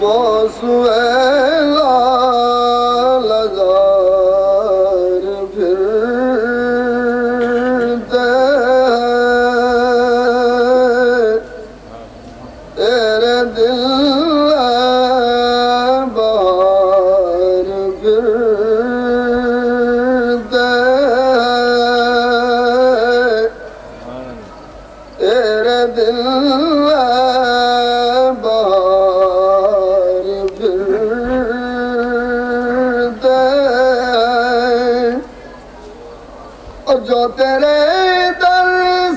वो सुहेला लगार फिरते तेरे दिल बाहर फिरते तेरे दिल जो तेरे दर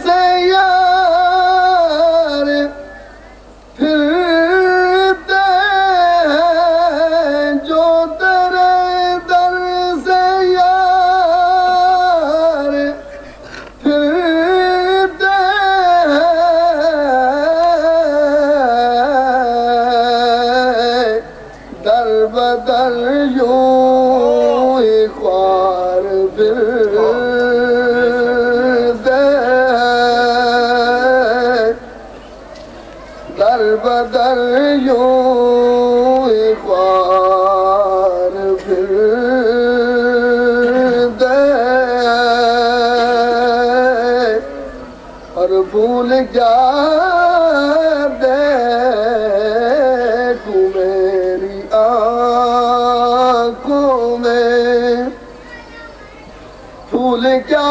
से यार फिरते हैं जो तेरे दर से यार फिरते हैं दर बदर यूं ही ख्वार दर बदर यूं ही ख्वार फिरते और भूल जा देखूं मेरी आँखों में भूल क्या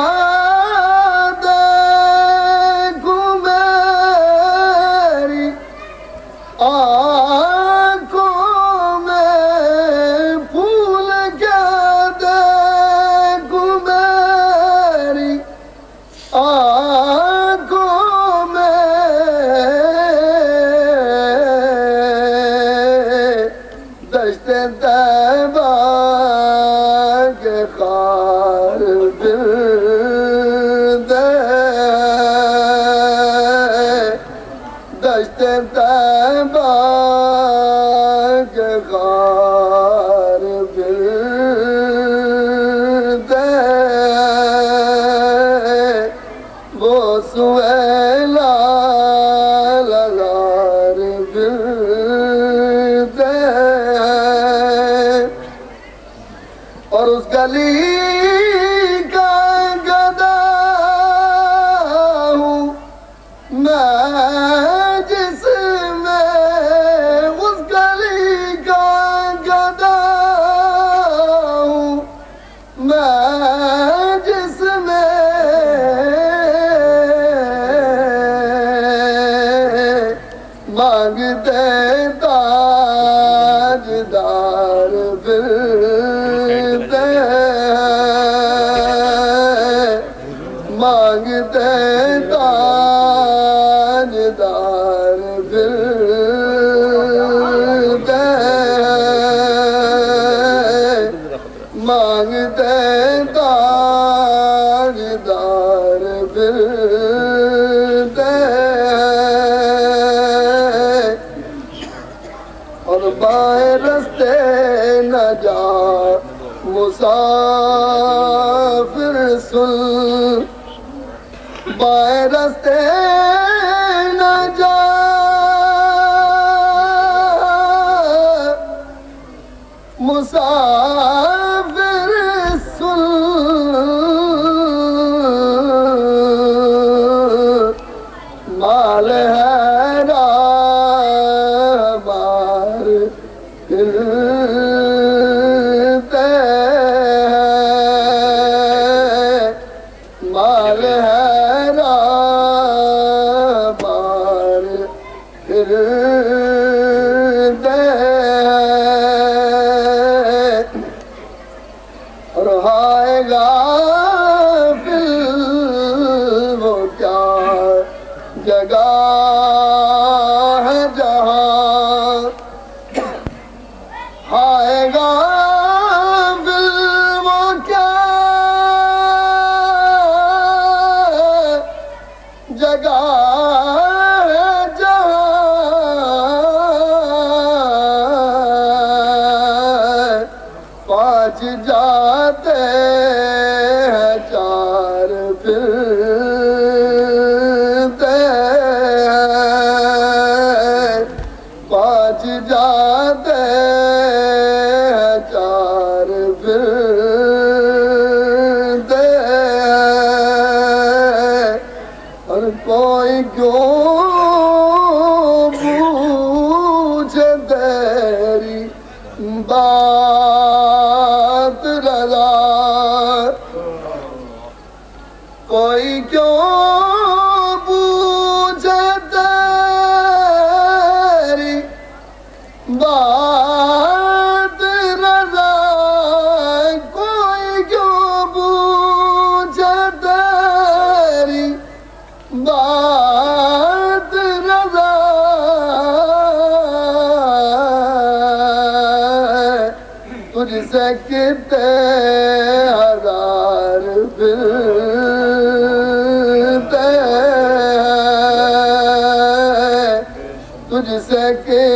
आँखों में फूल क्या देखूं मेरी आँखों में दश्ते तैबा के खार फिरते दश्ते तैबा के खार फिरते वो सुहेला लगार फिरते और उस गली का गदा हूँ मैं जिसमें उस गली का गदा हूँ मैं जिसमें मांगते ताजदार फिरते मांगते ताजदार फिरते मांगते ताजदार फिरते और बाएं रास्ते न जा मुसाफिर सुन बाएं रास्ते न जा मुसाफिर सुन माल है राहमार फिरते माल है राहमार फिरते और हाय गाफिल वो क्या जगह है जहाँ हाय गाफिल वो क्या जगह है जहाँ पाँच जाते हैं चार फिरते हैं बाज जाते हैं चार फिरते और कोई क्यों पूछे तेरी बात रजा कोई क्यों पूछे तेरी बात रजा कोई क्यों पूछे तेरी बात रजा तुझसे कितने हजार फिरते तुझसे के